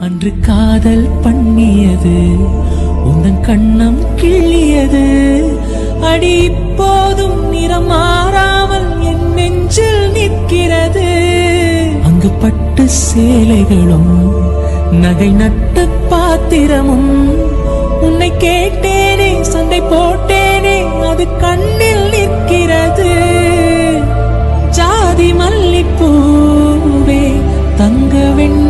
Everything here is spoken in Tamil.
அன்று காதல் பண்ணியது உந்தன் கண்ணம் கிள்ளியது அடி இப்போதும் நிறம் மாறாமல் என் நெஞ்சில் நிற்கிறது. அங்கு பட்டு சேலைகளும் நகை நட்ட பாத்திரமும் உன்னை கேட்டேனே சண்டை போட்டேனே அது கண்ணில் நிற்கிறது. ஜாதி மல்லிப்பூவே தங்க வெண்ண